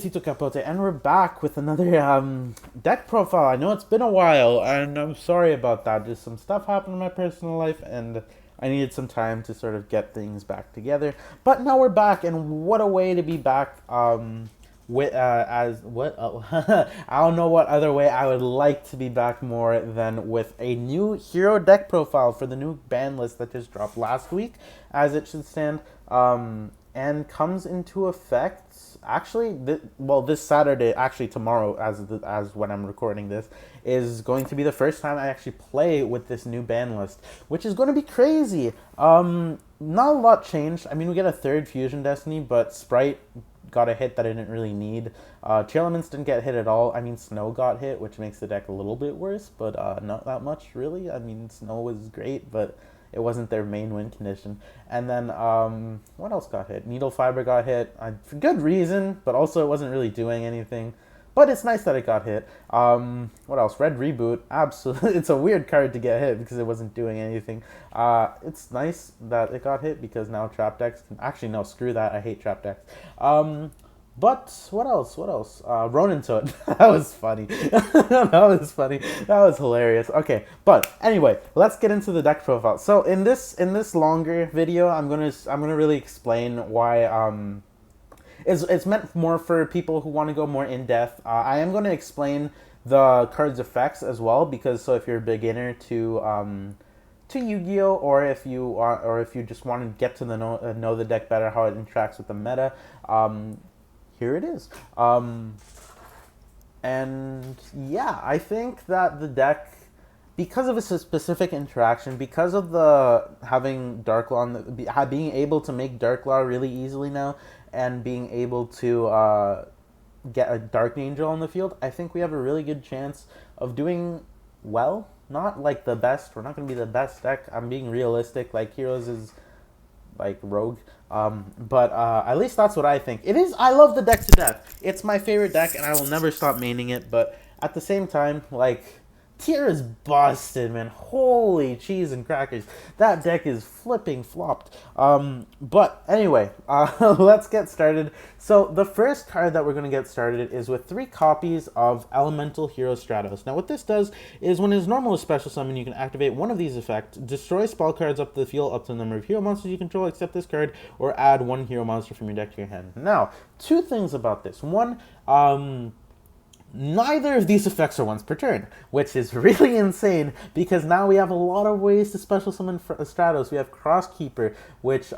Tito Capote, and we're back with another deck profile. I know it's been a while, and I'm sorry about that. Just some stuff happened in my personal life, and I needed some time to sort of get things back together. But now we're back, and what a way to be back. With as what I don't know what other way I would like to be back more than with a new hero deck profile for the new ban list that just dropped last week, as it should stand. And comes into effect actually this Saturday, actually tomorrow, as when I'm recording this, is going to be the first time I actually play with this new ban list, which is going to be crazy. Not a lot changed. I mean, we get a third fusion destiny, but Sprite got a hit that I didn't really need. Chill Elements didn't get hit at all. I mean, Snow got hit, which makes the deck a little bit worse, but not that much really. I mean, Snow was great, but it wasn't their main win condition. And then, what else got hit? Needle Fiber got hit, for good reason, but also it wasn't really doing anything. But it's nice that it got hit. What else? Red Reboot, absolutely. It's a weird card to get hit because it wasn't doing anything. It's nice that it got hit because now trap decks can... Actually, no, screw that. I hate trap decks. But what else? Ronin Toad. That was funny. That was funny. That was hilarious. Okay, but anyway, let's get into the deck profile. So in this longer video, I'm gonna really explain why it's meant more for people who want to go more in depth. I am gonna explain the card's effects as well, because if you're a beginner to Yu-Gi-Oh, or if you just want to get to know the deck better, how it interacts with the meta. Here it is. And yeah, I think that the deck, because of its specific interaction, because of the having Dark Law, being able to make Dark Law really easily now, and being able to get a Dark Angel on the field, I think we have a really good chance of doing well. Not like the best. We're not going to be the best deck. I'm being realistic. Like, Heroes is like Rogue. But at least that's what I think. It is. I love the deck to death. It's my favorite deck, and I will never stop maining it. But at the same time, like, Tier is busted, man. Holy cheese and crackers. That deck is flipping flopped. But anyway, let's get started. So the first card that we're going to get started is with 3 copies of Elemental Hero Stratos. Now what this does is, when it's normal or special summon, you can activate one of these effects, destroy spell cards up the field up to the number of hero monsters you control except this card, or add 1 hero monster from your deck to your hand. Now, 2 things about this. One, neither of these effects are once per turn, which is really insane, because now we have a lot of ways to special summon Stratos. We have Crosskeeper, which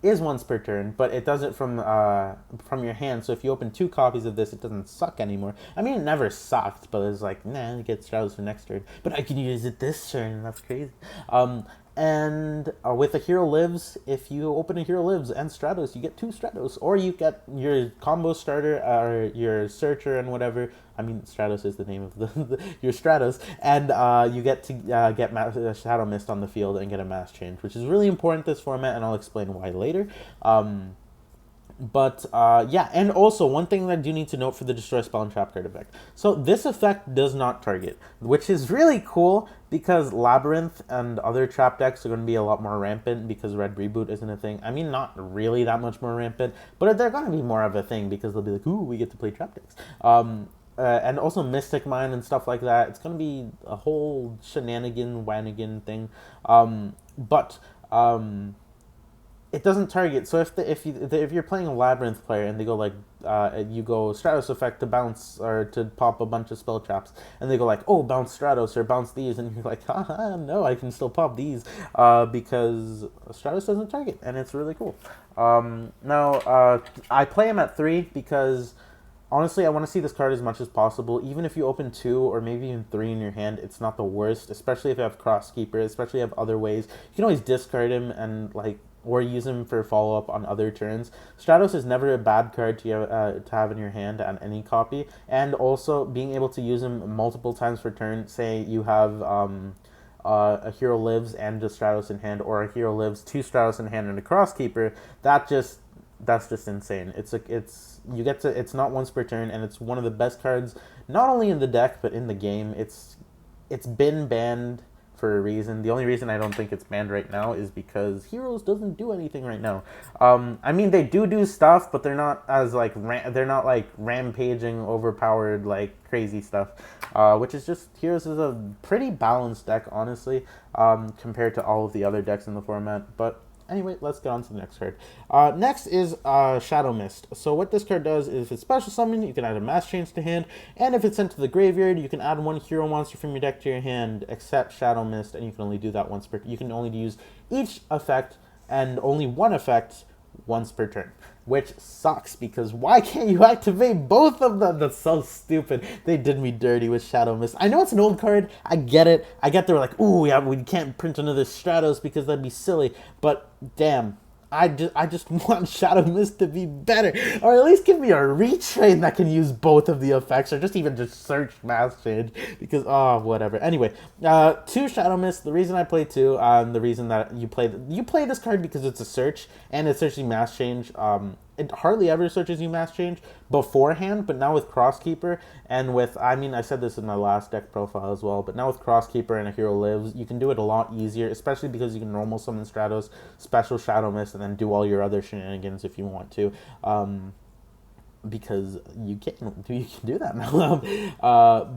is once per turn, but it does it from your hand. So if you open 2 copies of this, it doesn't suck anymore. I mean, it never sucked, but it's like, nah, you get Stratos for next turn. But I can use it this turn. That's crazy. And with a Hero Lives, if you open a Hero Lives and Stratos, you get 2 Stratos. Or you get your combo starter, or your Searcher and whatever. I mean, Stratos is the name of your Stratos. And you get to get Shadow Mist on the field and get a Mass Change, which is really important this format, and I'll explain why later. But yeah, and also one thing that I do need to note for the Destroy Spell and Trap card effect. So this effect does not target, which is really cool, because Labyrinth and other trap decks are going to be a lot more rampant because Red Reboot isn't a thing. I mean, not really that much more rampant, but they're going to be more of a thing because they'll be like, ooh, we get to play trap decks. And also Mystic Mine and stuff like that. It's going to be a whole wanigan thing. It doesn't target. So if you're playing a Labyrinth player and they go like, you go Stratos effect to bounce or to pop a bunch of spell traps, and they go like, oh, bounce Stratos or bounce these, and you're like, haha, no, I can still pop these, because Stratos doesn't target, and it's really cool. Now, I play him at 3 because honestly, I want to see this card as much as possible. Even if you open 2 or maybe even 3 in your hand, it's not the worst, especially if you have Crosskeeper, especially if you have other ways. You can always discard him and or use him for follow-up on other turns. Stratos is never a bad card to have in your hand on any copy, and also being able to use him multiple times per turn. Say you have a Hero Lives and a Stratos in hand, or a Hero Lives, 2 Stratos in hand, and a Crosskeeper. That's just insane. It's not once per turn, and it's one of the best cards, not only in the deck but in the game. It's been banned for a reason. The only reason I don't think it's banned right now is because Heroes doesn't do anything right now. I mean, they do stuff, but they're not as like they're not like rampaging, overpowered, like crazy stuff. Which is just Heroes is a pretty balanced deck, honestly, compared to all of the other decks in the format. But anyway, let's get on to the next card. Next is Shadow Mist. So what this card does is if it's special summon, you can add a mass change to hand, and if it's sent to the graveyard, you can add one hero monster from your deck to your hand, except Shadow Mist, and you can only do that once per. You can only use each effect and only one effect once per turn, which sucks because why can't you activate both of them? That's so stupid. They did me dirty with Shadow Mist. I know it's an old card. I get it. I get they were like, ooh, yeah, we can't print another Stratos because that'd be silly. But damn, I just want Shadow Mist to be better, or at least give me a retrain that can use both of the effects, or just even just search mass change, because whatever. Anyway, two Shadow Mist. The reason I play two, the reason that you play this card because it's a search and it's searching mass change. It hardly ever searches you mass change beforehand, but now with Crosskeeper and with, I mean, I said this in my last deck profile as well, but now with Crosskeeper and a Hero Lives, you can do it a lot easier, especially because you can normal summon Stratos, special Shadow Mist, and then do all your other shenanigans if you want to. Because you can do that now.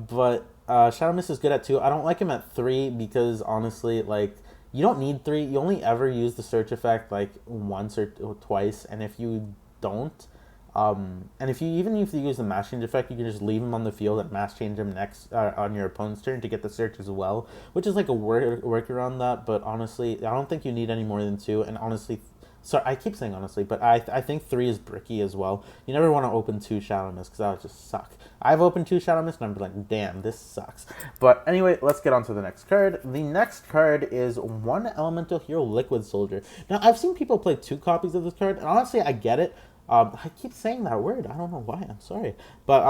But Shadow Mist is good at 2. I don't like him at 3 because honestly, like, you don't need 3. You only ever use the search effect like once or twice, and if you don't, and if you use the mass change effect, you can just leave him on the field and mass change him next on your opponent's turn to get the search as well, which is like a work around that. But honestly, I don't think you need any more than 2. And honestly, sorry, I keep saying honestly, but I think 3 is bricky as well. You never want to open 2 Shadow Mist because that would just suck. I've opened 2 Shadow Mist and I'm like, damn, this sucks. But anyway, let's get on to the next card. The next card is 1 Elemental Hero Liquid Soldier. Now, I've seen people play 2 copies of this card, and honestly, I get it. I keep saying that word. I don't know why. I'm sorry. But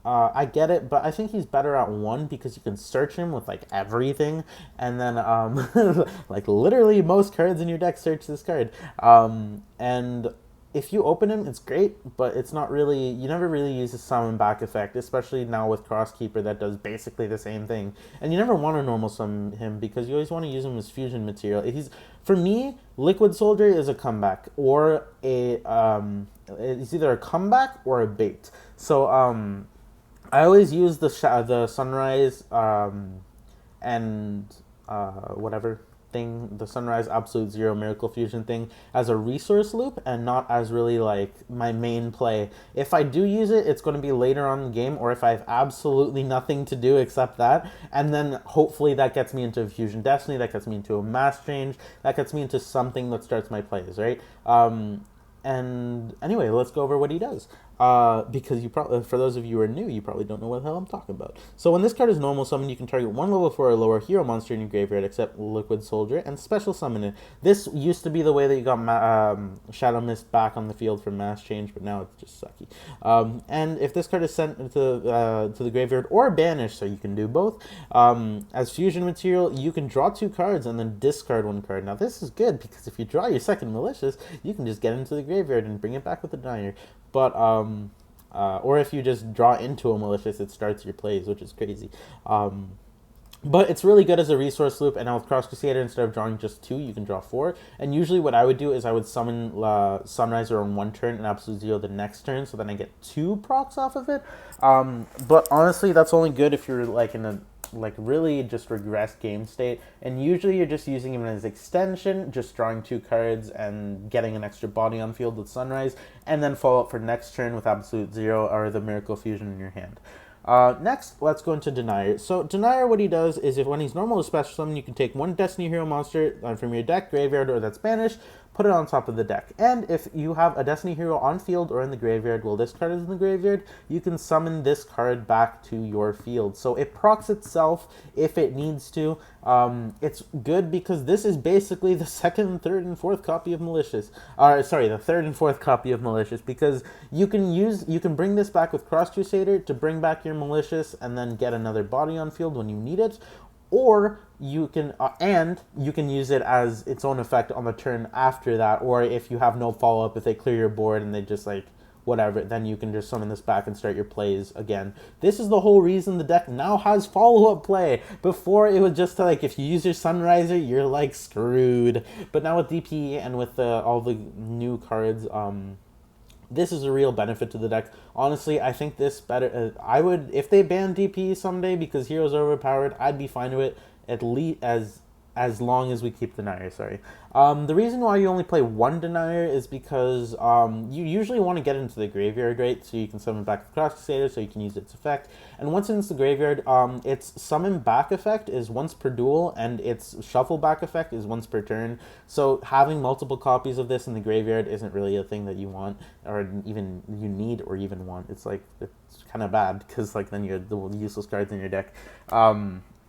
I get it, but I think he's better at 1 because you can search him with like everything, and then like literally most cards in your deck search this card. And if you open him, it's great, but it's not really, you never really use the summon back effect, especially now with Crosskeeper that does basically the same thing. And you never want to normal summon him because you always want to use him as fusion material. For me, Liquid Soldier is a comeback or it's either a comeback or a bait. So I always use the Sunrise and whatever thing, the Sunrise Absolute Zero Miracle Fusion thing, as a resource loop and not as really like my main play. If I do use it, it's going to be later on in the game, or if I have absolutely nothing to do except that, and then hopefully that gets me into Fusion Destiny, that gets me into a mass change, that gets me into something that starts my plays, right? And anyway, let's go over what he does. Because you probably, for those of you who are new, you probably don't know what the hell I'm talking about. So when this card is normal summon, you can target 1 level 4 or lower hero monster in your graveyard except Liquid Soldier and special summon it. This used to be the way that you got Shadow Mist back on the field for mass change, but now it's just sucky. And if this card is sent to the graveyard or banished, so you can do both, as fusion material, you can draw 2 cards and then discard 1 card. Now this is good because if you draw your second Malicious, you can just get into the graveyard and bring it back with the Denier. But or if you just draw into a Malicious, it starts your plays, which is crazy. But it's really good as a resource loop, and now with Cross Crusader, instead of drawing just 2, you can draw 4. And usually what I would do is I would summon Sunriser on 1 turn and Absolute Zero the next turn, so then I get 2 procs off of it. But honestly, that's only good if you're like in a really just regressed game state, and usually you're just using him as extension, just drawing 2 cards and getting an extra body on field with Sunrise, and then follow up for next turn with Absolute Zero or the Miracle Fusion in your hand. Next, let's go into Denier. So Denier, what he does is when he's normal to special summon, you can take 1 Destiny Hero monster from your deck, graveyard, or that's banished, put it on top of the deck. And if you have a Destiny Hero on field or in the graveyard, well, this card is in the graveyard, you can summon this card back to your field. So it procs itself if it needs to. It's good because this is basically the 2nd, 3rd, and 4th copy of Malicious. Sorry, the 3rd and 4th copy of Malicious, because you can bring this back with Cross Crusader to bring back your Malicious and then get another body on field when you need it. Or you can use it as its own effect on the turn after that, or if you have no follow-up, if they clear your board and they just like whatever, then you can just summon this back and start your plays again. This is the whole reason the deck now has follow-up play. Before, it was just like, if you use your Sunriser, you're like screwed. But now with DP and with all the new cards, this is a real benefit to the deck. Honestly, I think this better. I would, if they ban DP someday because heroes are overpowered, I'd be fine with it, at least as long as we keep Denier. Sorry. The reason why you only play one Denier is because you usually want to get into the graveyard, right? So you can summon back the Cross Crusader, so you can use its effect. And once it's the graveyard, its summon back effect is once per duel, and its shuffle back effect is once per turn. So having multiple copies of this in the graveyard isn't really a thing that you want, or even you need, or even want. It's like, it's kind of bad, because like then you have the useless cards in your deck.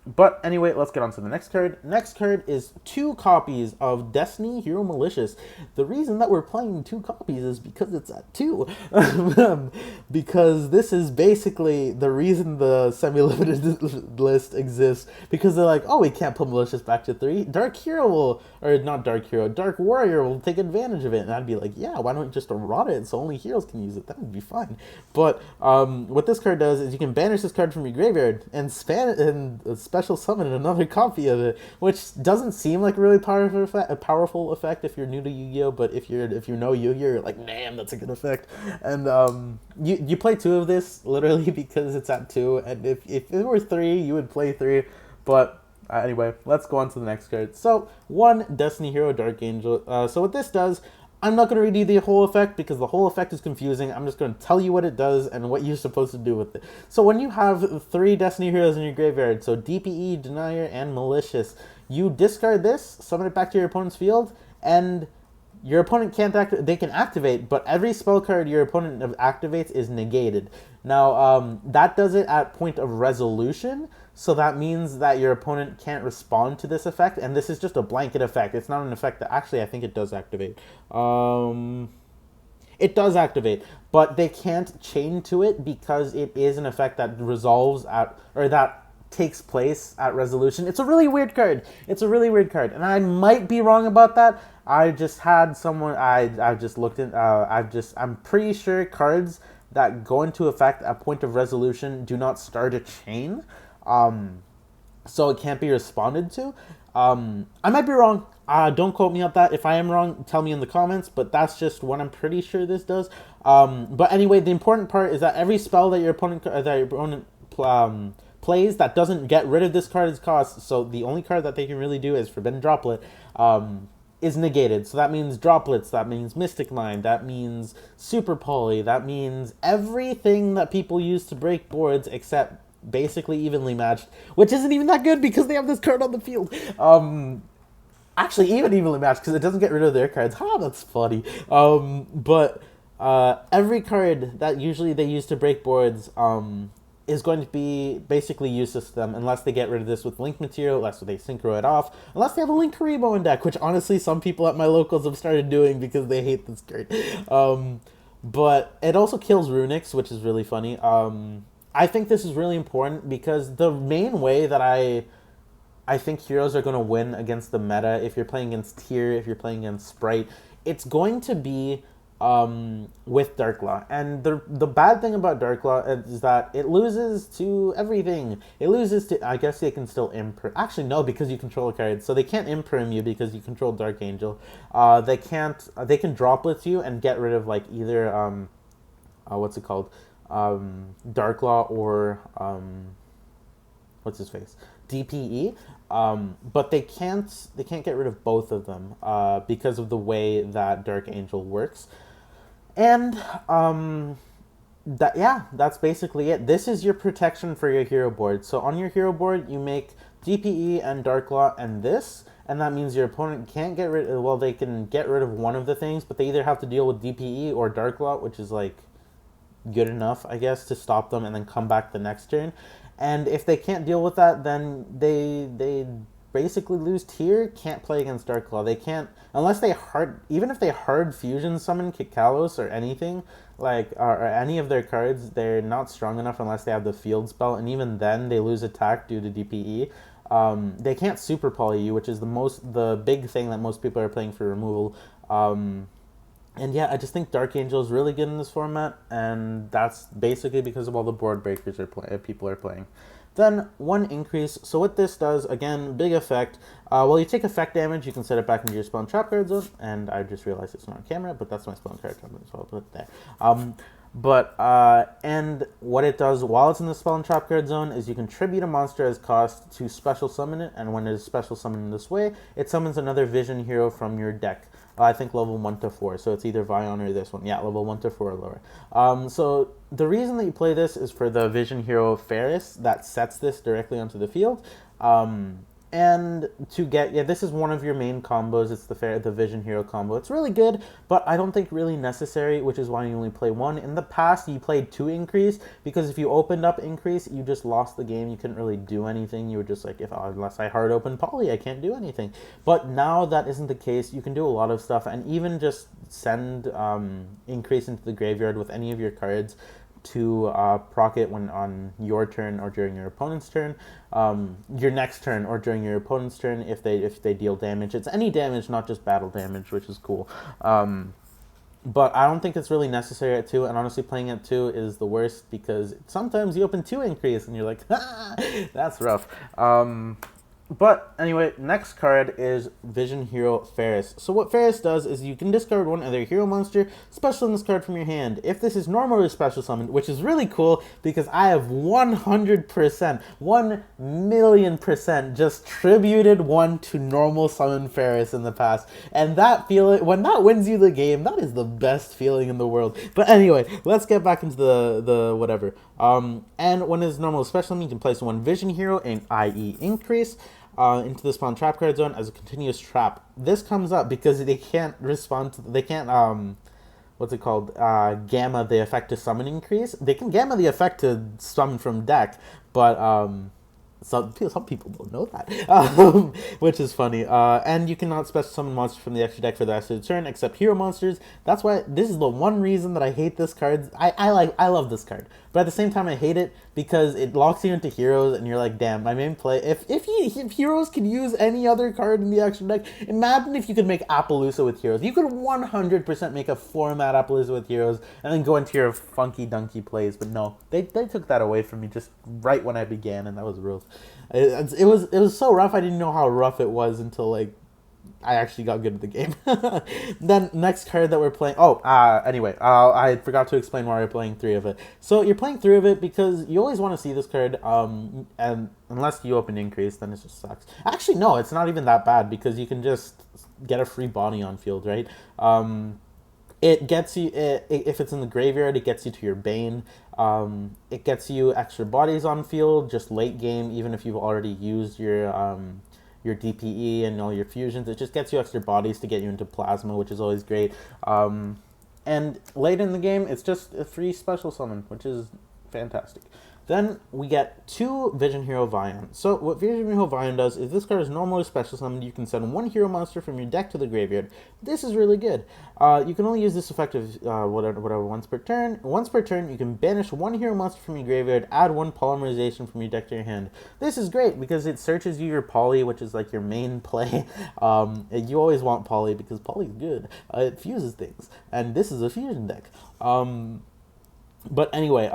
But anyway, let's get on to the next card. Next card is 2 copies of Destiny Hero Malicious. The reason that we're playing 2 copies is because it's at 2. Because this is basically the reason the semi-limited list exists. Because they're like, oh, we can't put Malicious back to 3. Dark Warrior will take advantage of it. And I'd be like, yeah, why don't you just errata it so only heroes can use it? That would be fine. But what this card does is you can banish this card from your graveyard and span it and special summon another copy of it, which doesn't seem like a really powerful effect if you're new to Yu-Gi-Oh, but if you know Yu-Gi-Oh, you're like, damn, that's a good effect. And you play 2 of this literally because it's at 2, and if it were 3, you would play 3, but anyway, let's go on to the next card. So 1 Destiny Hero Dark Angel. So what this does, I'm not going to read you the whole effect because the whole effect is confusing. I'm just going to tell you what it does and what you're supposed to do with it. So when you have 3 Destiny Heroes in your graveyard, so DPE, Denier, and Malicious, you discard this, summon it back to your opponent's field, and your opponent can't activate. They can activate, but every spell card your opponent activates is negated. Now, that does it at point of resolution, so that means that your opponent can't respond to this effect, and this is just a blanket effect. It's not an effect that, actually, I think it does activate. It does activate, but they can't chain to it because it is an effect that resolves at, or that takes place at resolution. It's a really weird card. And I might be wrong about that. I just had someone, I've just looked in, I'm pretty sure cards that go into effect at point of resolution do not start a chain. So it can't be responded to. I might be wrong. Don't quote me on that. If I am wrong, tell me in the comments, but that's just what I'm pretty sure this does. But anyway, the important part is that every spell that your opponent plays that doesn't get rid of this card's cost, so the only card that they can really do is Forbidden Droplet, is negated. So that means droplets, that means Mystic Line, that means Super Poly, that means everything that people use to break boards except basically Evenly Matched, which isn't even that good because they have this card on the field. Actually, even Evenly Matched, because it doesn't get rid of their cards. That's funny. But every card that usually they use to break boards is going to be basically useless to them unless they get rid of this with Link material, unless they synchro it off, unless they have a Link Karibo in deck, which honestly some people at my locals have started doing because they hate this card. But it also kills Runics, which is really funny. I think this is really important because the main way that I think heroes are going to win against the meta, if you're playing against Tier, if you're playing against Sprite, it's going to be with Darklaw. And the bad thing about Darklaw is that it loses to everything. It loses to, I guess they can still imprint. Actually, no, because you control a card. So they can't imprint you because you control Dark Angel. They can droplets you and get rid of like either, what's it called? Darklaw or, what's his face? DPE. But they can't get rid of both of them because of the way that Dark Angel works. And that's basically it. This is your protection for your hero board. So on your hero board, you make DPE and Darklaw and this, and that means your opponent can't get rid of, well, they can get rid of one of the things, but they either have to deal with DPE or Darklaw, which is like good enough, I guess, to stop them and then come back the next turn. And if they can't deal with that, then they basically lose Tier, can't play against Darklaw. They can't, unless they even if they hard fusion summon Kikalos or anything, like, or any of their cards, they're not strong enough unless they have the field spell, and even then they lose attack due to DPE. They can't super poly you, which is the big thing that most people are playing for removal. And yeah, I just think Dark Angel is really good in this format, and that's basically because of all the board breakers people are playing. Then one increase. So what this does, again, big effect. Well, you take effect damage, you can set it back into your spawn trap card zone, and I just realized it's not on camera, but that's my spawn card zone, so I'll put it there. And what it does while it's in the spawn trap card zone is you contribute a monster as cost to special summon it, and when it is special summoned in this way, it summons another vision hero from your deck. I think level 1 to 4, so it's either Vion or this one. Yeah, level 1 to 4 or lower. So the reason that you play this is for the Vision Hero Ferris that sets this directly onto the field. And to get, this is one of your main combos. It's the Vision Hero combo. It's really good, but I don't think really necessary, which is why you only play one. In the past, you played 2 increase, because if you opened up increase, you just lost the game. You couldn't really do anything. You were just like, unless I hard open poly, I can't do anything. But now that isn't the case. You can do a lot of stuff, and even just send increase into the graveyard with any of your cards to proc it when on your turn or during your opponent's turn, your next turn or during your opponent's turn if they deal damage. It's any damage, not just battle damage, which is cool. But I don't think it's really necessary at 2, and honestly playing at 2 is the worst because sometimes you open 2 increase and you're like, that's rough. But anyway, next card is Vision Hero Ferris. So what Ferris does is you can discard one other hero monster, special summon this card from your hand. If this is normal or special summoned, which is really cool because I have 100%, 1,000,000% just tributed one to normal summon Ferris in the past. And that feeling, when that wins you the game, that is the best feeling in the world. But anyway, let's get back into the whatever. And when it's normal special summon, you can place one Vision Hero, i.e. increase, into the spawn trap card zone as a continuous trap. This comes up because they can't respond to, they can't what's it called, gamma the effect to summon increase. They can gamma the effect to summon from deck, but some people don't know that, which is funny. And you cannot special summon monsters from the extra deck for the rest of the turn except hero monsters. That's why this is the one reason that I hate this card. I love this card, but at the same time I hate it because it locks you into heroes, and you're like, damn, my main play. If heroes could use any other card in the extra deck, imagine if you could make Appaloosa with heroes. You could 100% make a format Appaloosa with heroes, and then go into your funky dunky plays. But no, they took that away from me just right when I began, and that was rough. It was so rough. I didn't know how rough it was until like I actually got good at the game. Then next card that we're playing. Anyway, I forgot to explain why we're playing 3 of it. So you're playing 3 of it because you always want to see this card. And unless you open increase, then it just sucks. Actually, no, it's not even that bad because you can just get a free Bonnie on field, right? It gets you, if it's in the graveyard, it gets you to your Bane. It gets you extra bodies on field just late game, even if you've already used your DPE and all your fusions. It just gets you extra bodies to get you into Plasma, which is always great. And late in the game, it's just a free special summon, which is fantastic. Then we get 2 Vision Hero Vion. So what Vision Hero Vion does is this card is normally special summoned. You can send 1 hero monster from your deck to the graveyard. This is really good. You can only use this effect of whatever once per turn. Once per turn, you can banish 1 hero monster from your graveyard, add 1 polymerization from your deck to your hand. This is great because it searches you your poly, which is like your main play. You always want poly because poly is good. It fuses things, and this is a fusion deck. But anyway,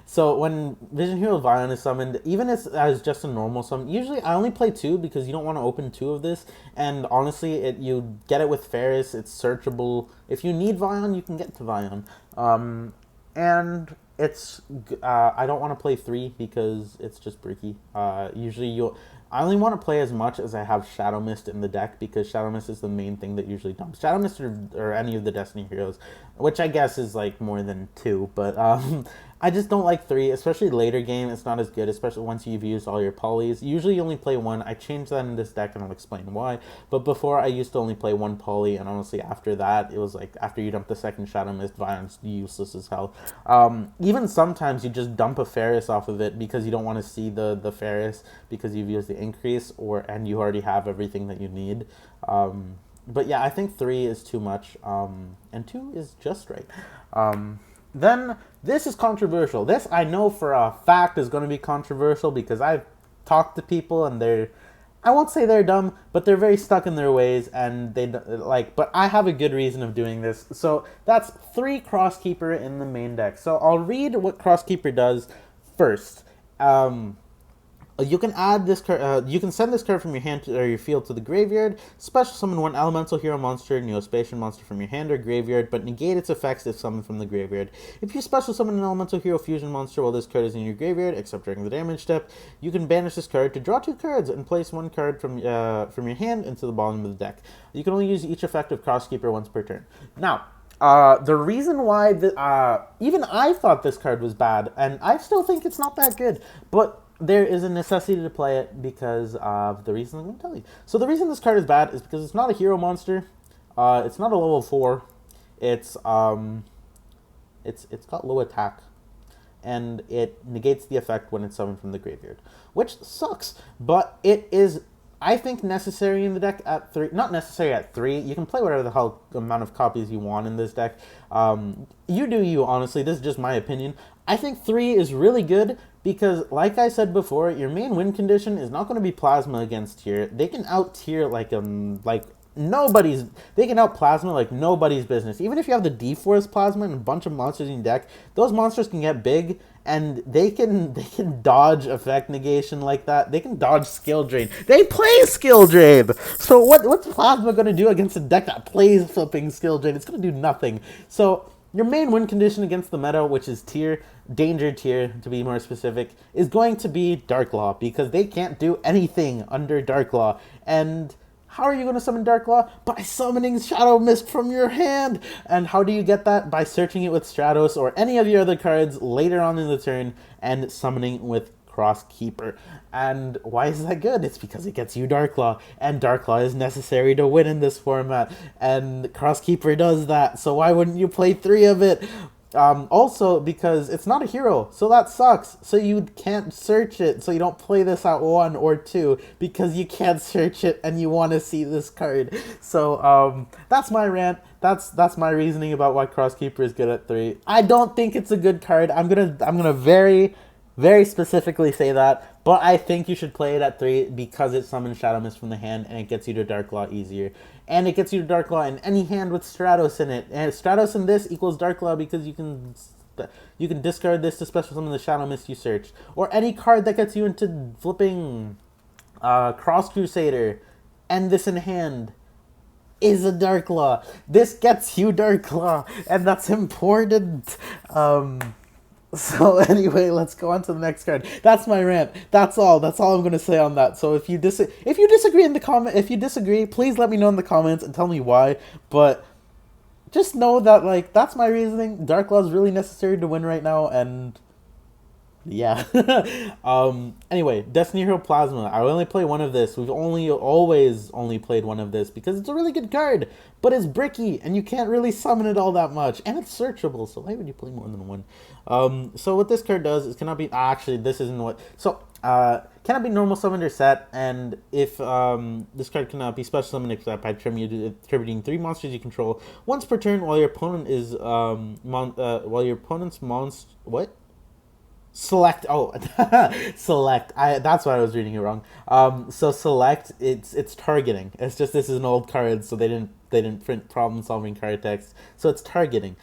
so when Vision Hero Vion is summoned, even as just a normal summon, usually I only play 2 because you don't want to open 2 of this, and honestly, you get it with Ferris, it's searchable. If you need Vion, you can get to Vion. And it's, I don't want to play 3 because it's just bricky. Usually I only want to play as much as I have Shadow Mist in the deck because Shadow Mist is the main thing that usually dumps. Shadow Mist or any of the Destiny heroes, which I guess is like more than 2, but I just don't like 3, especially later game. It's not as good, especially once you've used all your polys. Usually you only play 1. I changed that in this deck and I'll explain why. But before I used to only play 1 poly, and honestly after that, it was like after you dump the second Shadow Mist, Vion's useless as hell. Even sometimes you just dump a Ferris off of it because you don't want to see the Ferris because you've used the increase and you already have everything that you need. But yeah, I think 3 is too much, and 2 is just right. Then this is controversial. This I know for a fact is going to be controversial because I've talked to people and I won't say they're dumb, but they're very stuck in their ways, and they like. But I have a good reason of doing this. So that's 3 Crosskeeper in the main deck. So I'll read what Crosskeeper does first. Um, you can add this card. You can send this card from your hand or your field to the graveyard. Special summon 1 elemental hero monster, Neospatian monster from your hand or graveyard, but negate its effects if summoned from the graveyard. If you special summon an elemental hero fusion monster while this card is in your graveyard, except during the damage step, you can banish this card to draw 2 cards and place 1 card from your hand into the bottom of the deck. You can only use each effect of Crosskeeper once per turn. Now, the reason why even I thought this card was bad, and I still think it's not that good, but there is a necessity to play it because of the reason I'm going to tell you. So the reason this card is bad is because it's not a hero monster. It's not a level 4. It's got low attack, and it negates the effect when it's summoned from the graveyard, which sucks. But it is, I think, necessary in the deck at 3. Not necessary at 3. You can play whatever the hell amount of copies you want in this deck. You do you, honestly. This is just my opinion. I think 3 is really good because, like I said before, your main win condition is not going to be Plasma against tier. They can out tier like nobody's. They can out Plasma like nobody's business. Even if you have the D-Force Plasma and a bunch of monsters in your deck, those monsters can get big, and they can dodge effect negation like that. They can dodge skill drain. They play skill drain. So what's Plasma gonna do against a deck that plays flipping skill drain? It's gonna do nothing. So your main win condition against the meta, which is tier, danger tier to be more specific, is going to be Dark Law because they can't do anything under Dark Law. And how are you going to summon Dark Law? By summoning Shadow Mist from your hand. And how do you get that? By searching it with Stratos or any of your other cards later on in the turn and summoning with Crosskeeper. And why is that good? It's because it gets you Dark Law, and Dark Law is necessary to win in this format, and Crosskeeper does that, so why wouldn't you play 3 of it? Also, because it's not a hero, so that sucks. So you can't search it, so you don't play this at 1 or 2, because you can't search it and you want to see this card. So, that's my rant. That's my reasoning about why Crosskeeper is good at 3. I don't think it's a good card. I'm gonna very specifically say that, but I think you should play it at 3 because it summons Shadow Mist from the hand and it gets you to Dark Law easier. And it gets you to Dark Law in any hand with Stratos in it. And Stratos in this equals Dark Law because you can discard this to special summon the Shadow Mist you searched. Or any card that gets you into flipping Cross Crusader and this in hand is a Dark Law. This gets you Dark Law, and that's important. So anyway, let's go on to the next card. That's my rant. That's all I'm gonna say on that. So if you disagree in the comment, please let me know in the comments and tell me why. But just know that that's my reasoning. Dark Law is really necessary to win right now, and yeah. Anyway, Destiny Hero Plasma. I only play one of this. We've always only played one of this because it's a really good card, but it's bricky and you can't really summon it all that much, and it's searchable. So why would you play more than one? So what this card does is cannot be actually this isn't what cannot be normal summoned or set, and if this card cannot be special summoned except by attributing 3 monsters you control once per turn while your opponent is while your opponent's monster select. Oh, select. That's why I was reading it wrong. So select. It's targeting. It's just this is an old card, so they didn't print problem solving card text. So it's targeting.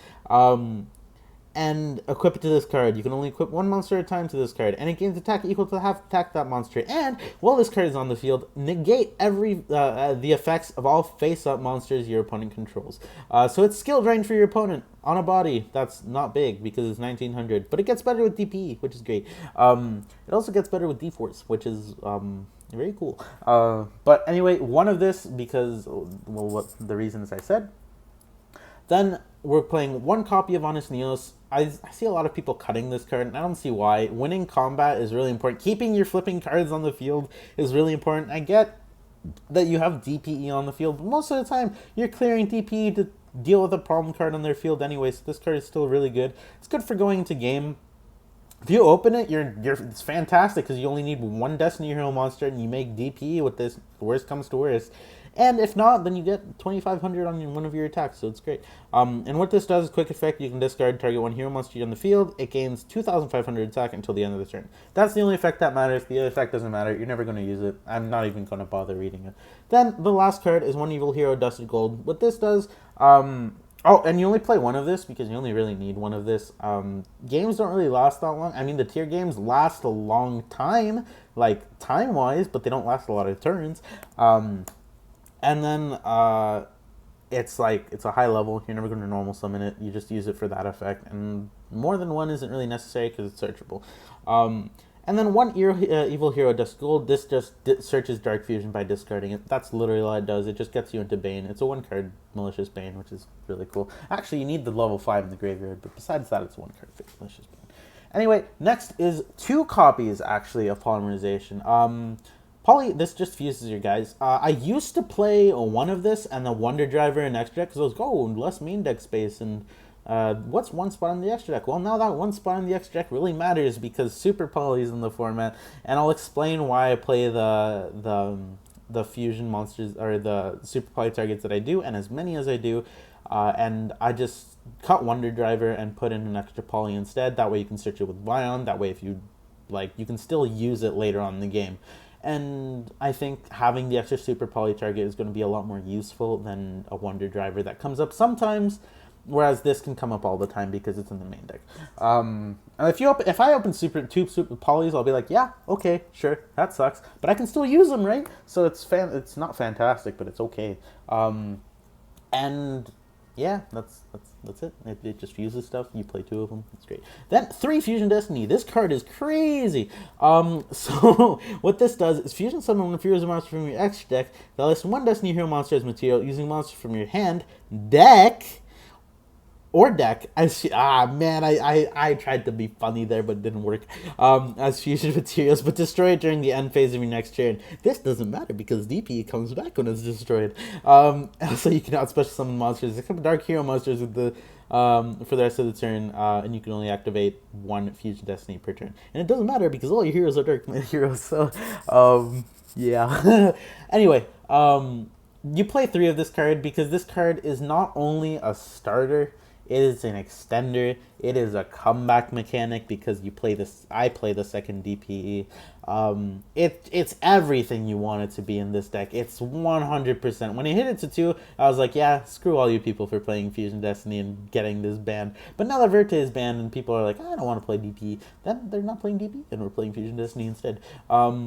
And equip it to this card. You can only equip 1 monster at a time to this card, and it gains attack equal to half attack that monster. And while this card is on the field, negate every the effects of all face-up monsters your opponent controls. So it's skill drain for your opponent on a body that's not big because it's 1900, but it gets better with DP, which is great. It also gets better with D-Force, which is very cool. But anyway, one of this because what the reasons I said. Then we're playing 1 copy of Honest Neos. I see a lot of people cutting this card, and I don't see why. Winning combat is really important. Keeping your flipping cards on the field is really important. I get that you have DPE on the field, but most of the time you're clearing DPE to deal with a problem card on their field anyway, so this card is still really good. It's good for going into game. If you open it, it's fantastic because you only need 1 Destiny Hero monster and you make DPE with this, worst comes to worst. And if not, then you get 2,500 on one of your attacks, so it's great. And what this does is quick effect. You can discard target one hero monster on the field. It gains 2,500 attack until the end of the turn. That's the only effect that matters. The other effect doesn't matter. You're never going to use it. I'm not even going to bother reading it. Then the last card is one evil hero, Dusted Gold. What this does, oh, and you only play one of this because you only really need one of this. Games don't really last that long. I mean, the tier games last a long time, like time-wise, but they don't last a lot of turns. And then it's a high level. You're never going to normal summon it. You just use it for that effect, and more than one isn't really necessary because it's searchable. And then one evil hero, Dust Gold. This just searches Dark Fusion by discarding it. That's literally all it does. It just gets you into Bane. It's a one-card Malicious Bane, which is really cool. Actually, you need the level 5 in the graveyard, but besides that, it's one-card Malicious Bane. Anyway, next is 2 copies, actually, of Polymerization. This just fuses your guys. I used to play one of this and the Wonder Driver and extra deck because I was less main deck space, and what's one spot on the extra deck? Well, now that one spot on the extra deck really matters because Super Poly is in the format, and I'll explain why I play the fusion monsters or the Super Poly targets that I do, and as many as I do. And I just cut Wonder Driver and put in an extra Poly instead. That way you can search it with Vion. That way if you you can still use it later on in the game. And I think having the extra Super Poly target is going to be a lot more useful than a Wonder Driver that comes up sometimes, whereas this can come up all the time because it's in the main deck. And if I open two Super Polys, I'll be like, yeah, okay, sure, that sucks, but I can still use them, right? So it's not fantastic, but it's okay. And yeah, that's it. It just fuses stuff. You play 2 of them. It's great. Then 3 Fusion Destiny. This card is crazy. So what this does is fusion summon one Heroes monster from your extra deck that lists 1 Destiny Hero monster as material using monsters from your hand, deck, or deck. I tried to be funny there, but it didn't work. As fusion materials, but destroy it during the end phase of your next turn. This doesn't matter because DP comes back when it's destroyed. So you can out special summon monsters, except Dark Hero monsters with the for the rest of the turn, and you can only activate 1 Fusion Destiny per turn. And it doesn't matter because all your heroes are Dark heroes. So yeah. Anyway, you play 3 of this card because this card is not only a starter. It is an extender. It is a comeback mechanic because you play this. I play the second DPE. It's everything you want it to be in this deck. It's 100%. When I hit it to 2, I was like, yeah, screw all you people for playing Fusion Destiny and getting this banned. But now that Verte is banned and people are like, I don't want to play DPE, then they're not playing DPE and we're playing Fusion Destiny instead. We're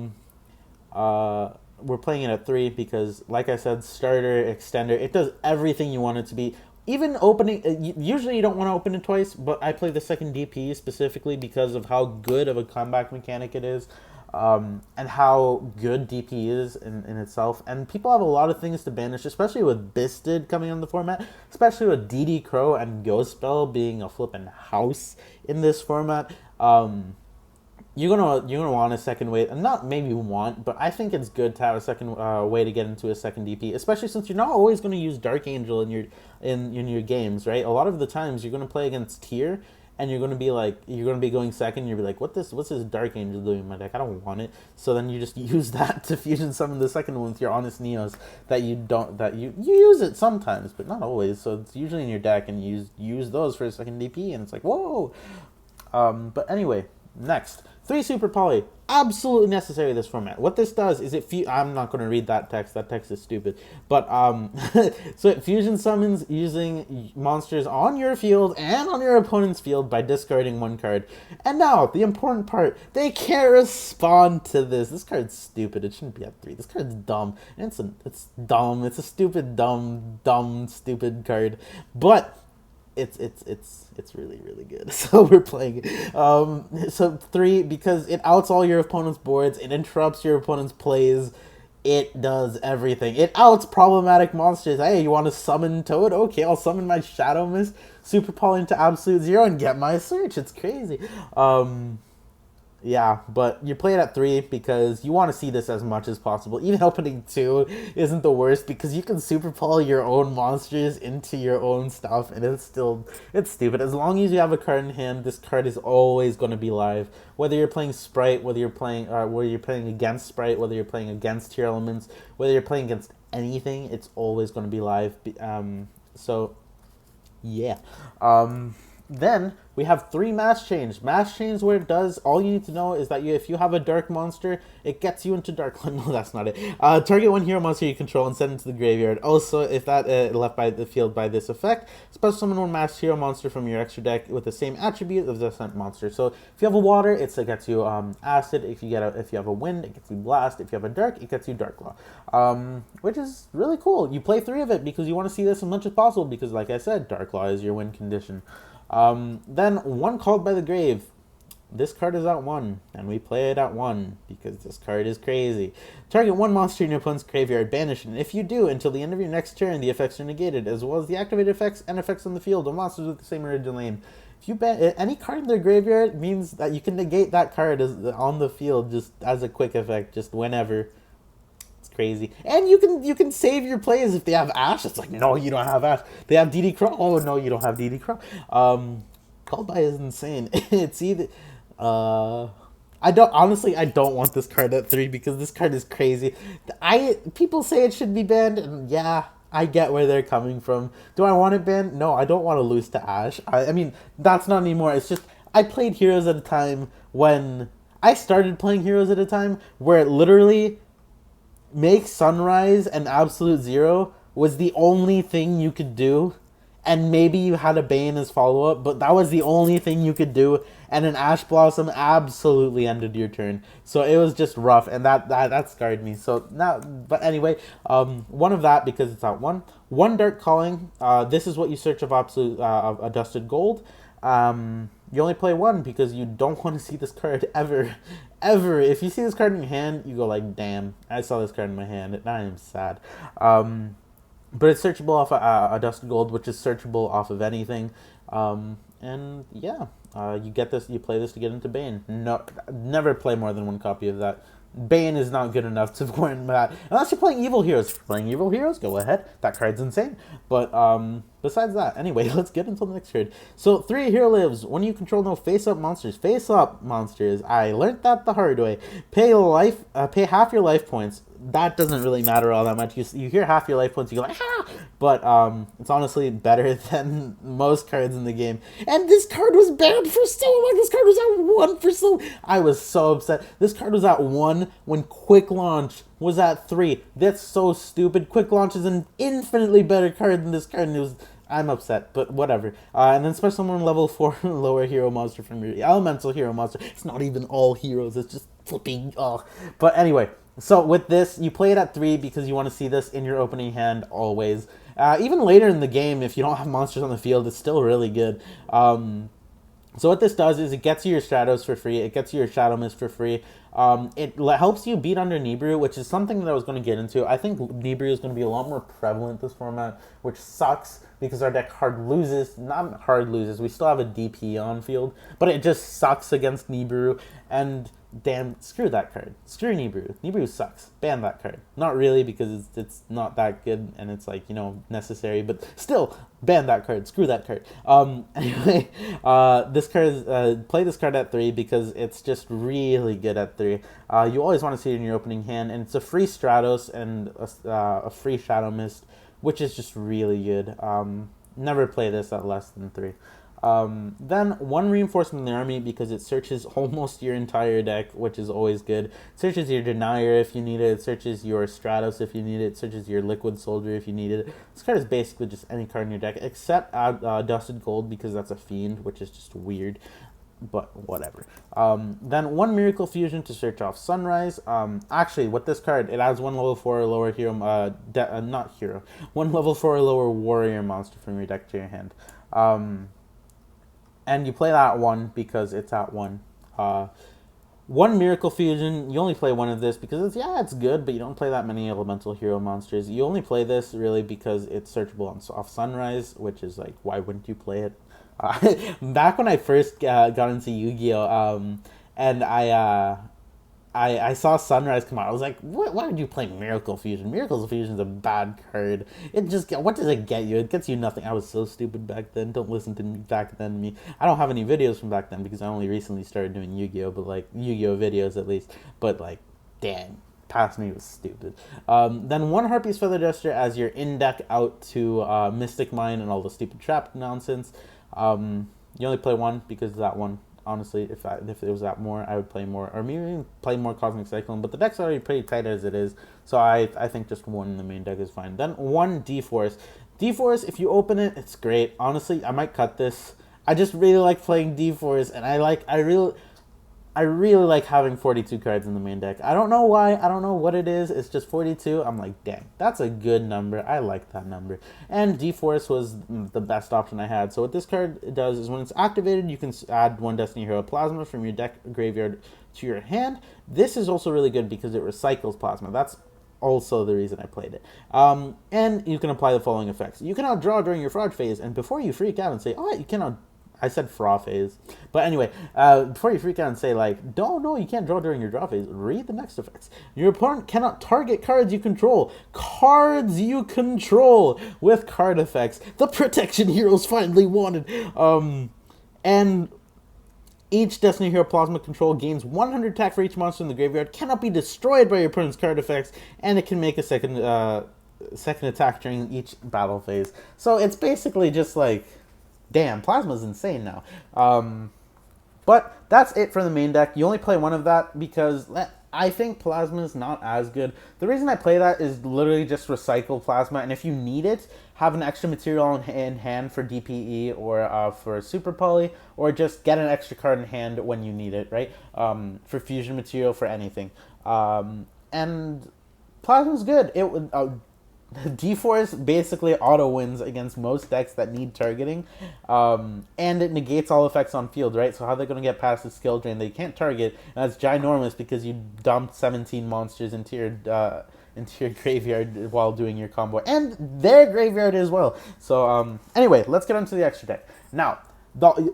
playing it at 3 because, like I said, starter, extender. It does everything you want it to be. Even opening, usually you don't want to open it twice, but I play the second DP specifically because of how good of a comeback mechanic it is, and how good DP is in itself. And people have a lot of things to banish, especially with Bisted coming on the format, especially with DD Crow and Ghost Spell being a flippin' house in this format. You're gonna want a second way, and not maybe want, but I think it's good to have a second way to get into a second DP, especially since you're not always going to use Dark Angel in your games, right? A lot of the times you're going to play against tier, and you're going to be going second, and you'll be like, what's this Dark Angel doing in my deck? I don't want it. So then you just use that to fusion summon the second one with your Honest Neos that you use it sometimes, but not always. So it's usually in your deck, and you use those for a second DP, and it's like, whoa. But anyway, next. 3 Super Poly, absolutely necessary in this format. What this does is I'm not going to read that text. That text is stupid. But so it fusion summons using monsters on your field and on your opponent's field by discarding 1 card. And now the important part: they can't respond to this. This card's stupid. It shouldn't be at 3. This card's dumb. It's dumb. It's a stupid, dumb, stupid card. But it's really, really good. So we're playing it. So 3, because it outs all your opponent's boards, it interrupts your opponent's plays, it does everything. It outs problematic monsters. Hey, you want to summon Toad? Okay, I'll summon my Shadow Mist, Super Poly into Absolute Zero, and get my search. It's crazy. Yeah, but you play it at 3 because you want to see this as much as possible. Even opening 2 isn't the worst because you can Super Poly your own monsters into your own stuff, and it's stupid. As long as you have a card in hand, this card is always going to be live. Whether you're playing Sprite, whether you're playing against Sprite, whether you're playing against tier elements, whether you're playing against anything, it's always going to be live. So yeah. Then we have 3 mass change. Mass change, where it does, all you need to know is that if you have a dark monster, it gets you into dark. No, that's not it. Target 1 hero monster you control and send it to the graveyard. Also, if that left by the field by this effect, special summon 1 mass hero monster from your extra deck with the same attribute of the sent monster. So if you have a water, it gets you acid. If you have a wind, it gets you blast. If you have a dark, it gets you dark claw. Which is really cool. You play 3 of it because you want to see this as much as possible because, like I said, dark claw is your win condition. Then 1 called by the grave. This card is at 1, and we play it at 1 because this card is crazy. Target 1 monster in your opponent's graveyard, banish it. If you do, until the end of your next turn, the effects are negated, as well as the activated effects and effects on the field of monsters with the same original name. If you ban any card in their graveyard, means that you can negate that card on the field just as a quick effect, just whenever. Crazy. And you can save your plays if they have Ash. It's like, no, you don't have Ash. They have DD Crow. Oh no, you don't have DD Crow. Called by is insane. It's either I don't want this card at 3 because this card is crazy. People say it should be banned, and yeah, I get where they're coming from. Do I want it banned? No, I don't want to lose to Ash. I mean, that's not anymore. It's just I played Heroes at a time when I started playing Heroes at a time where it literally make Sunrise and Absolute Zero was the only thing you could do, and maybe you had a Bane as follow-up, but that was the only thing you could do, and an Ash Blossom absolutely ended your turn. So it was just rough, and that scarred me. So now, but anyway, 1 of that because it's at 1. 1 Dark Calling. This is what you search of absolute a Dusted Gold. You only play 1 because you don't want to see this card ever. If you see this card in your hand, you go like, damn, I saw this card in my hand, and I am sad. But it's searchable off a Dusted Gold, which is searchable off of anything. And yeah, you get this, you play this to get into Bane. No, never play more than 1 copy of that. Bane is not good enough to win that. Unless you're playing Evil Heroes. If you're playing Evil Heroes, go ahead. That card's insane. But besides that, anyway, let's get into the next card. So 3 hero lives. When you control no face-up monsters. Face-up monsters. I learned that the hard way. Pay half your life points. That doesn't really matter all that much. You hear half your life points, you go like, ah! But it's honestly better than most cards in the game. And this card was banned for so long. This card was at 1 for so. I was so upset. This card was at 1 when Quick Launch was at 3. That's so stupid. Quick Launch is an infinitely better card than this card, and I'm upset, but whatever. And then special summon level 4 lower hero monster from your elemental hero monster. It's not even all heroes. It's just flipping. Oh, but anyway. So with this, you play it at 3 because you want to see this in your opening hand always. Even later in the game, if you don't have monsters on the field, it's still really good. So what this does is it gets you your Stratos for free. It gets you your Shadow Mist for free. It helps you beat under Nibiru, which is something that I was going to get into. I think Nibiru is going to be a lot more prevalent this format, which sucks because our deck not hard loses. We still have a DP on field, but it just sucks against Nibiru. And damn, screw that card. Screw Nibiru. Nibiru sucks. Ban that card. Not really, because it's not that good and it's like, necessary, but still, ban that card. Screw that card. Anyway, this card is, play this card at 3 because it's just really good at 3. You always want to see it in your opening hand, and it's a free Stratos and a free Shadow Mist, which is just really good. Never play this at less than 3. Then 1 reinforcement in the army because it searches almost your entire deck, which is always good. It searches your Denier if you need it. It searches your Stratos if you need it. It searches your Liquid Soldier if you need it. This card is basically just any card in your deck except Dusted Gold because that's a Fiend, which is just weird. But whatever. Then 1 Miracle Fusion to search off Sunrise. Actually, with this card, it adds 1 level 4 or lower hero, not hero, 1 level 4 or lower warrior monster from your deck to your hand. And you play that 1 because it's at 1. 1 Miracle Fusion, you only play 1 of this because it's good, but you don't play that many elemental hero monsters. You only play this really because it's searchable off Sunrise, which is like, why wouldn't you play it? Back when I first got into Yu-Gi-Oh, and I saw Sunrise come out, I was like, why would you play Miracle Fusion? Miracle Fusion is a bad card. What does it get you? It gets you nothing. I was so stupid back then. Don't listen to me back then. I don't have any videos from back then because I only recently started doing Yu-Gi-Oh, but like Yu-Gi-Oh videos at least. But like, damn. past me was stupid. Then one Harpy's Feather Duster as your in-deck out to Mystic Mine and all the stupid trap nonsense. You only play one because of that one. Honestly, if it was that more, I would play more, or maybe even play more Cosmic Cyclone. But the deck's already pretty tight as it is, so I think just one in the main deck is fine. Then one D-Force. D-Force, if you open it, it's great. Honestly, I might cut this. I just really like playing D-Force, and I really like having 42 cards in the main deck. I don't know why. I don't know what it is. It's just 42. I'm like, dang, that's a good number. I like that number. And D-Force was the best option I had. So what this card does is when it's activated, you can add one Destiny Hero Plasma from your deck graveyard to your hand. This is also really good because it recycles Plasma. That's also the reason I played it. And you can apply the following effects. You cannot draw during your fraud phase, and before you freak out and say, oh, you cannot... I said fraud phase. But anyway, before you freak out and say, like, no, you can't draw during your draw phase, read the next effects. Your opponent cannot target cards you control. Cards you control with card effects. The protection heroes finally wanted. And each Destiny Hero Plasma control gains 100 attack for each monster in the graveyard, cannot be destroyed by your opponent's card effects, and it can make a second attack during each battle phase. So it's basically just like... Damn, Plasma's insane now. But that's it for the main deck. You only play one of that because I think Plasma's not as good. The reason I play that is literally just recycle Plasma, and if you need it, have an extra material in hand for DPE or for Super Poly, or just get an extra card in hand when you need it, right? For fusion material, for anything. And Plasma's good. It would... D-Force basically auto-wins against most decks that need targeting, and it negates all effects on field, right? So how are they going to get past the skill drain? They can't target, and that's ginormous because you dumped 17 monsters into your graveyard while doing your combo, and their graveyard as well. So anyway, let's get onto the extra deck. Now,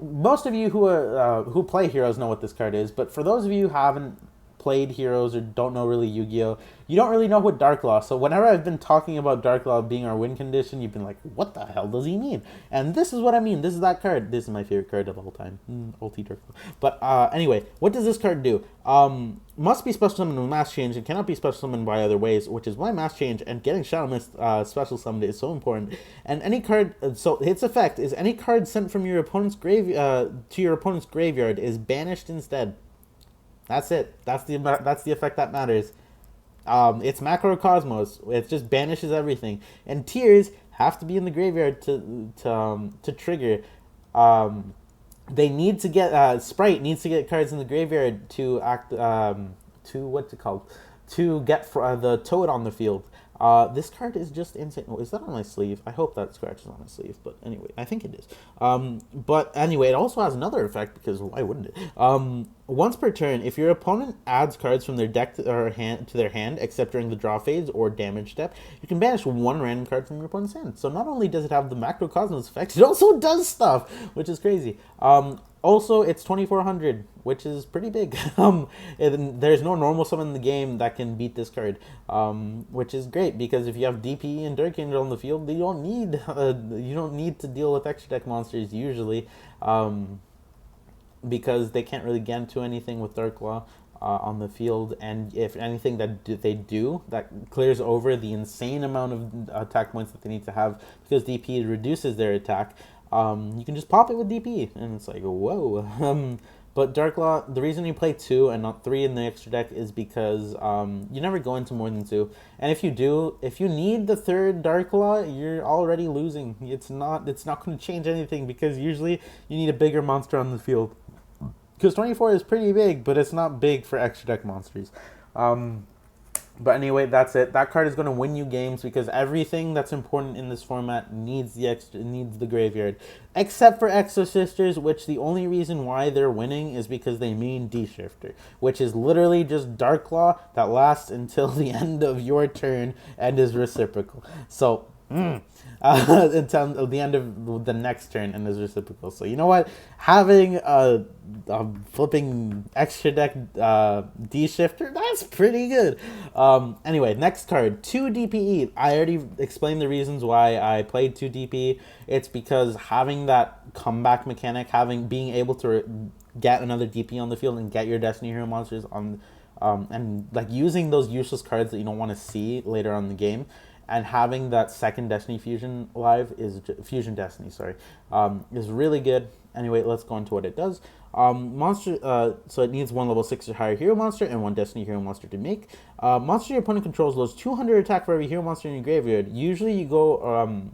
most of you who play Heroes know what this card is, but for those of you who haven't played Heroes or don't know really Yu-Gi-Oh, you don't really know what Darklaw. So whenever I've been talking about Darklaw being our win condition, you've been like, what the hell does he mean? And this is what I mean. This is that card. This is my favorite card of all time. Ulti Darklaw. But anyway, what does this card do? Must be special summoned with Mass Change and cannot be special summoned by other ways, which is why Mass Change and getting Shadow Mist special summoned is so important. And any card, so its effect is any card sent from your opponent's to your opponent's graveyard is banished instead. That's it. That's the effect that matters. It's Macrocosmos. It just banishes everything. And Tears have to be in the graveyard to trigger. They need to get Sprite needs to get cards in the graveyard to act to what's it called, to get the Toad on the field. This card is just insane. Oh, is that on my sleeve? I hope that scratch is on my sleeve, but anyway, I think it is. But anyway, it also has another effect, because why wouldn't it? Once per turn, if your opponent adds cards from their deck to their hand, except during the draw phase or damage step, you can banish one random card from your opponent's hand. So not only does it have the Macrocosmos effect, it also does stuff, which is crazy. Also, it's 2400, which is pretty big. There's no normal summon in the game that can beat this card, which is great, because if you have DPE and Dark Angel on the field, you don't need to deal with extra deck monsters usually, because they can't really get into anything with Darklaw on the field, and if anything that they do, that clears over the insane amount of attack points that they need to have, because DPE reduces their attack. You can just pop it with DP, and it's like, whoa. But Darklaw, the reason you play 2 and not 3 in the extra deck is because you never go into more than 2. And if you do, if you need the third Darklaw, you're already losing. It's not going to change anything, because usually you need a bigger monster on the field. Because 24 is pretty big, but it's not big for extra deck monsters. But anyway, that's it. That card is going to win you games, because everything that's important in this format needs the graveyard. Except for Exosisters, which the only reason why they're winning is because they mean D-Shifter, which is literally just Darklaw that lasts until the end of your turn and is reciprocal. So, until the end of the next turn and is reciprocal. So you know what? Having a flipping extra deck D-Shifter, that's pretty good. Anyway, next card, 2 DPE. I already explained the reasons why I played 2 DPE. It's because having that comeback mechanic, being able to get another DP on the field and get your Destiny Hero monsters and like using those useless cards that you don't want to see later on in the game, and having that second Destiny Fusion live Fusion Destiny, sorry, is really good. Anyway, let's go into what it does. So it needs one level 6 or higher hero monster and one Destiny hero monster to make. Monster your opponent controls loses 200 attack for every hero monster in your graveyard. Usually you go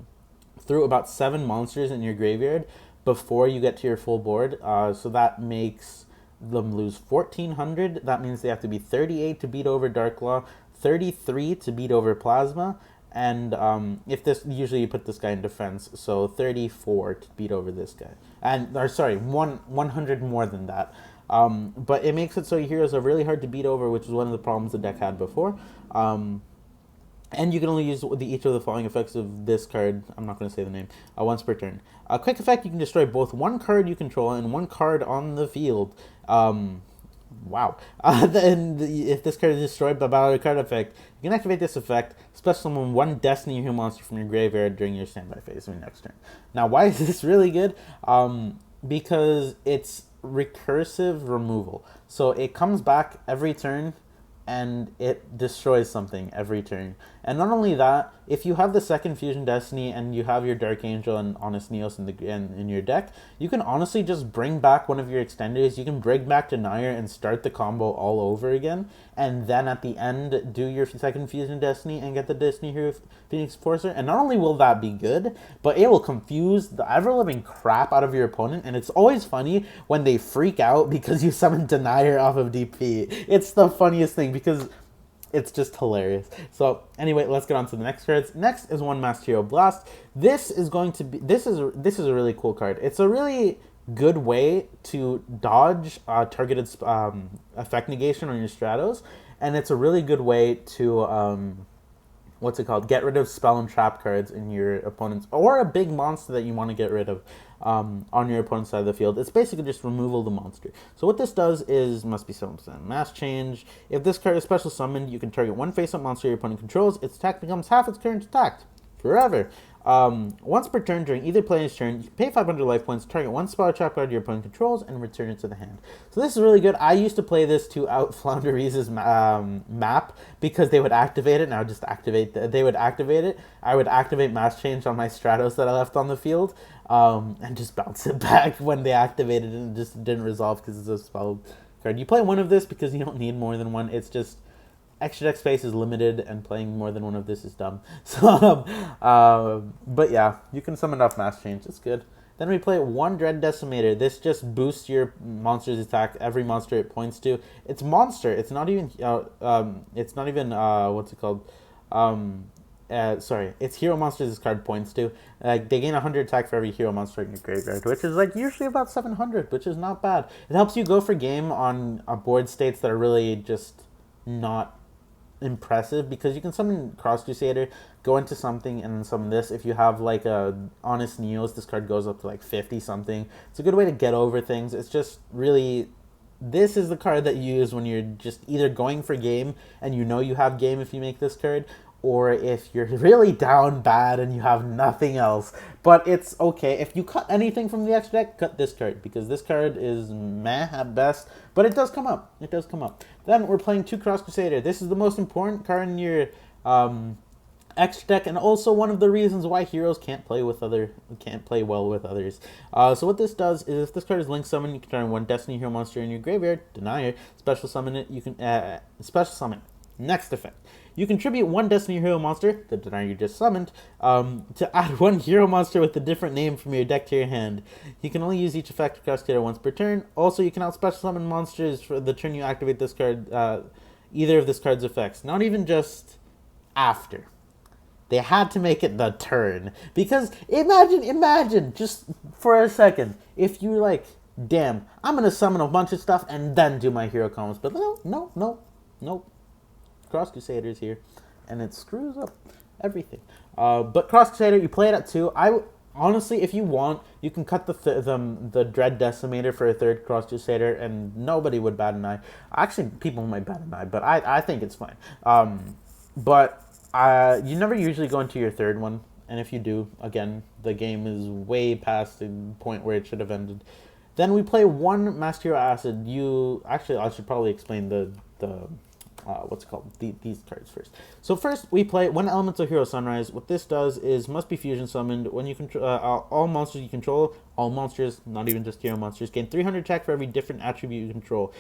through about 7 monsters in your graveyard before you get to your full board. So that makes them lose 1,400. That means they have to be 38 to beat over Darklaw, 33 to beat over Plasma, and if this, usually you put this guy in defense, so 34 to beat over this guy, and or sorry, 100 more than that. But it makes it so your heroes are really hard to beat over, which is one of the problems the deck had before. And you can only use each of the following effects of this card. I'm not going to say the name. Once per turn. A quick effect: you can destroy both one card you control and one card on the field. Wow. Then if this card is destroyed by battle card effect, you can activate this effect. Special summon one Destiny hero monster from your graveyard during your standby phase of your next turn. Now, why is this really good? Because it's recursive removal. So it comes back every turn, and it destroys something every turn. And not only that, if you have the second Fusion Destiny and you have your Dark Angel and Honest Neos in your deck, you can honestly just bring back one of your extenders. You can bring back Denier and start the combo all over again, and then at the end do your second Fusion Destiny and get the Destiny Hero Phoenix Forcer. And not only will that be good, but it will confuse the ever-living crap out of your opponent, and it's always funny when they freak out because you summon Denier off of DP. It's the funniest thing because it's just hilarious. So anyway, let's get on to the next cards. Next is one Masked Hero Blast. This is a really cool card. It's a really good way to dodge targeted effect negation on your Stratos, and it's a really good way to get rid of spell and trap cards in your opponent's, or a big monster that you want to get rid of on your opponent's side of the field. It's basically just removal of the monster. So what this does is, must be something. Mass change. If this card is special summoned, you can target one face-up monster your opponent controls. Its attack becomes half its current attack forever. Once per turn during either player's turn, you pay 500 life points, target one spell or trap card your opponent controls, and return it to the hand. So this is really good. I used to play this to out Flounderese's map because they would activate it, and I would just activate they would activate it. I would activate Mass Change on my Stratos that I left on the field, and just bounce it back when they activated it, and it just didn't resolve because it's a spell card. You play one of this because you don't need more than one. It's just extra deck space is limited, and playing more than one of this is dumb. So, but yeah, you can summon off Mass Change. It's good. Then we play one Dread Decimator. This just boosts your monster's attack. Every monster it points to. It's monster. It's not even. What's it called? It's hero monsters this card points to. They gain 100 attack for every hero monster in your graveyard, which is like usually about 700, which is not bad. It helps you go for game on board states that are really just not impressive, because you can summon Cross Crusader, go into something, and then summon this. If you have like a Honest Neos, this card goes up to like 50 something. It's a good way to get over things. It's just really, this is the card that you use when you're just either going for game and you know you have game if you make this card, or if you're really down bad and you have nothing else. But it's okay. If you cut anything from the extra deck, cut this card, because this card is meh at best, but it does come up. It does come up. Then we're playing 2 Cross Crusader. This is the most important card in your extra deck, and also one of the reasons why heroes can't play well with others. So what this does is, if this card is link summoned, you can turn one Destiny hero monster in your graveyard, Denier, special summon it. You can special summon. Next effect: you contribute one Destiny hero monster, the Denier you just summoned, to add one hero monster with a different name from your deck to your hand. You can only use each effect across Cater once per turn. Also, you can out special summon monsters for the turn you activate this card, either of this card's effects. Not even just after. They had to make it the turn. Because imagine, just for a second, if you're like, damn, I'm going to summon a bunch of stuff and then do my hero combos. But no. Cross Crusaders here, and it screws up everything. But Cross Crusader, you play it at 2. Honestly, if you want, you can cut the Dread Decimator for a third Cross Crusader, and nobody would bat an eye. Actually, people might bat an eye, but I think it's fine. But you never usually go into your third one, and if you do, again, the game is way past the point where it should have ended. Then we play one Master Hero Acid. You actually, I should probably explain the what's it called? These cards first. So first we play one Elemental Hero Sunrise. What this does is must be fusion summoned. When you control all monsters you control, all monsters, not even just hero monsters, gain 300 attack for every different attribute you control.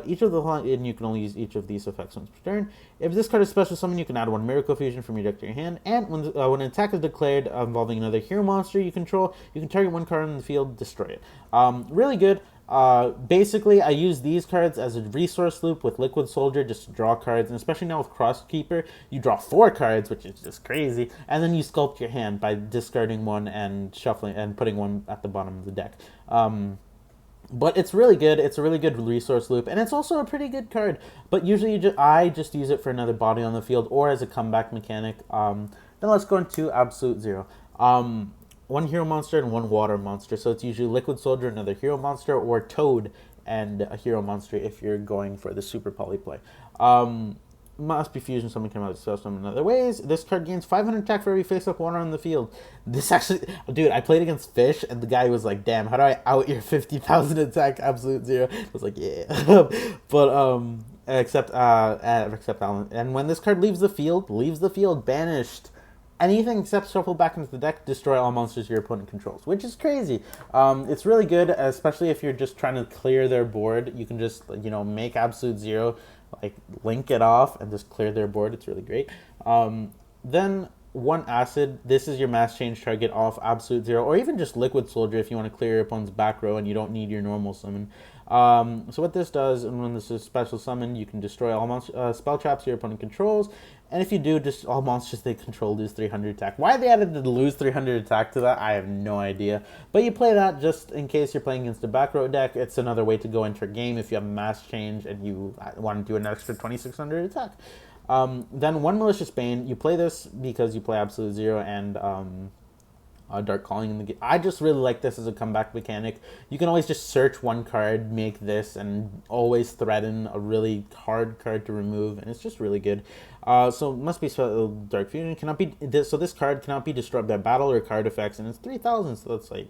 Each of the and you can only use each of these effects once per turn. If this card is special summon, you can add one Miracle Fusion from your deck to your hand. And when an attack is declared involving another hero monster you control, you can target one card on the field, destroy it. Really good. Basically, I use these cards as a resource loop with Liquid Soldier just to draw cards, and especially now with Crosskeeper, you draw 4 cards, which is just crazy, and then you sculpt your hand by discarding one and shuffling and putting one at the bottom of the deck. But it's really good. It's a really good resource loop, and it's also a pretty good card. But usually, I just use it for another body on the field or as a comeback mechanic. Then let's go into Absolute Zero. One hero monster and one water monster. So it's usually Liquid Soldier, another hero monster, or Toad and a hero monster if you're going for the super poly play. Must be fusion, someone can out spell summon in other ways. This card gains 500 attack for every face-up water on the field. This actually, dude, I played against Fish, and the guy was like, damn, how do I out your 50,000 attack Absolute Zero? I was like, yeah. But, except Alan. And when this card leaves the field, banished. Anything except shuffle back into the deck, destroy all monsters your opponent controls, which is crazy. It's really good, especially if you're just trying to clear their board. You can just, make Absolute Zero, like, link it off and just clear their board. It's really great. Then one Acid. This is your mass change target off Absolute Zero, or even just Liquid Soldier if you want to clear your opponent's back row and you don't need your normal summon. So what this does, and when this is special summon, you can destroy all spell traps your opponent controls, and if you do, just all monsters they control lose 300 attack. Why they added the lose 300 attack to that, I have no idea. But you play that just in case you're playing against a back row deck. It's another way to go into a game if you have mass change and you want to do an extra 2600 attack. Then one Malicious Bane. You play this because you play Absolute Zero and Dark Calling in the game. I just really like this as a comeback mechanic. You can always just search one card, make this, and always threaten a really hard card to remove, and it's just really good. So it must be Dark Fusion cannot be so this card cannot be destroyed by battle or card effects, and it's 3,000. So that's like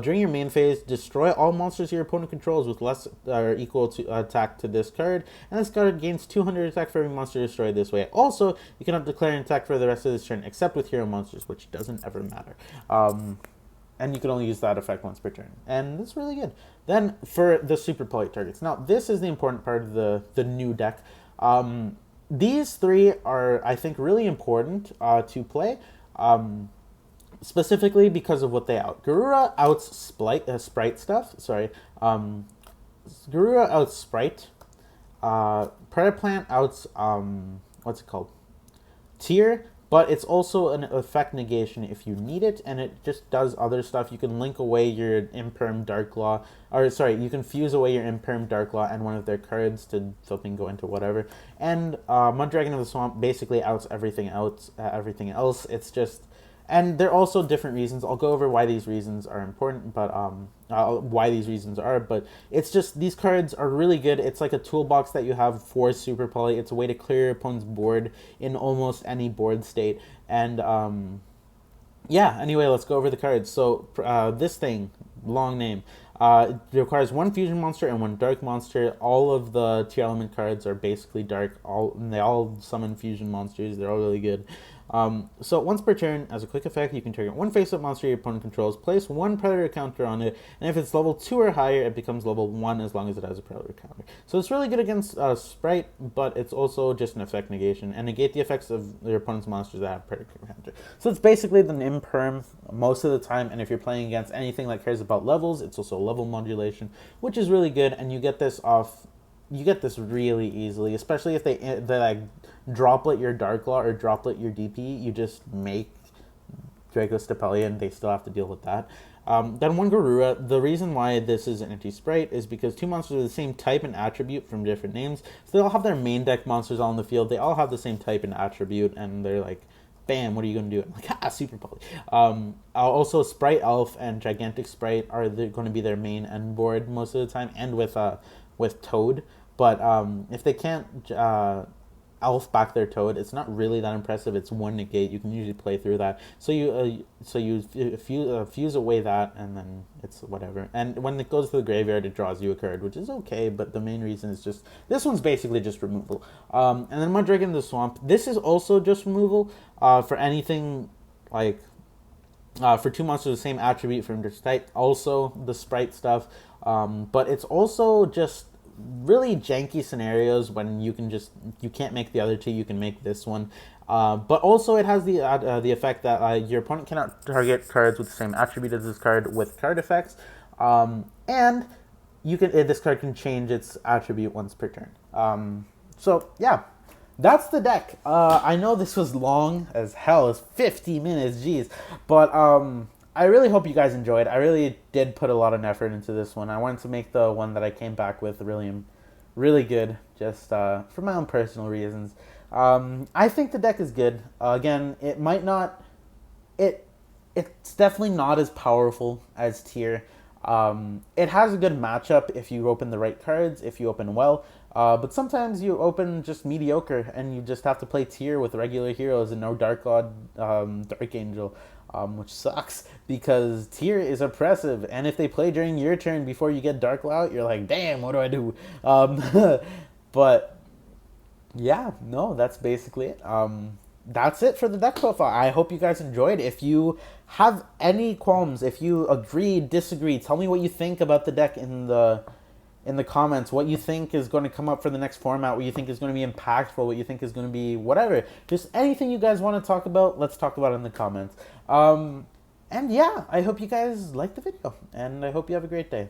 during your main phase, destroy all monsters your opponent controls with less or equal to attack to this card, and this card gains 200 attack for every monster destroyed this way. Also, you cannot declare an attack for the rest of this turn except with hero monsters, which doesn't ever matter. And you can only use that effect once per turn, and that's really good. Then for the super poly targets, now this is the important part of the new deck. These 3 are, I think, really important to play, specifically because of what they out. Garura outs Sprite stuff. Sorry, Garura outs Sprite. Predaplant outs what's it called? Tier. But it's also an effect negation if you need it, and it just does other stuff. You can link away your Imperm Darklaw, you can fuse away your Imperm Darklaw and one of their cards to flipping go into whatever. And Muddragon of the Swamp basically outs everything else. It's just, and there are also different reasons. I'll go over why these reasons are important, but but it's just these cards are really good. It's like a toolbox that you have for Super Poly. It's a way to clear your opponent's board in almost any board state. And anyway, let's go over the cards. So this thing, long name, it requires one fusion monster and one dark monster. All of the tier element cards are basically dark. They all summon fusion monsters. They're all really good. So once per turn, as a quick effect, you can target one face-up monster your opponent controls, place one predator counter on it, and if it's level 2 or higher, it becomes level 1 as long as it has a predator counter. So it's really good against Sprite, but it's also just an effect negation, and negate the effects of your opponent's monsters that have predator counter. So it's basically the Imperm most of the time, and if you're playing against anything that cares about levels, it's also level modulation, which is really good, and you get this really easily, especially if they like droplet your Darklaw or droplet your DP. You just make Draco Stapelion, they still have to deal with that. Then one Garura. The reason why this is an anti-sprite is because 2 monsters are the same type and attribute from different names. So they all have their main deck monsters all in the field. They all have the same type and attribute, and they're like, bam, what are you going to do? I'm like, super poly. Also, Sprite Elf and Gigantic Sprite are going to be their main end board most of the time, and with Toad. But if they can't elf back there toad. It's not really that impressive. It's one negate. You can usually play through that. So you fuse away that, and then it's whatever. And when it goes to the graveyard, it draws you a card, which is okay. But the main reason is just this one's basically just removal. And then Mudrake in the Swamp. This is also just removal. For anything like for two monsters with the same attribute from your type. Also the sprite stuff. But it's also just really janky scenarios when you can't make the other two, you can make this one. But also it has the effect that your opponent cannot target cards with the same attribute as this card with card effects, and this card can change its attribute once per turn. So yeah, that's the deck. I know this was long as hell. It's 50 minutes, jeez. But I really hope you guys enjoyed. I really did put a lot of effort into this one. I wanted to make the one that I came back with really good, just for my own personal reasons. I think the deck is good. Again, it might not... It's definitely not as powerful as Tier. It has a good matchup if you open the right cards, if you open well. But sometimes you open just mediocre, and you just have to play Tier with regular heroes and no Dark God, Dark Angel, which sucks because Tier is oppressive. And if they play during your turn before you get Dark out, you're like, damn, what do I do? But yeah, no, that's basically it. That's it for the deck profile. I hope you guys enjoyed. If you have any qualms, if you agree, disagree, tell me what you think about the deck in the comments. What you think is going to come up for the next format. What you think is going to be impactful. What you think is going to be whatever. Just anything you guys want to talk about, let's talk about it in the comments. And yeah, I hope you guys liked the video, and I hope you have a great day.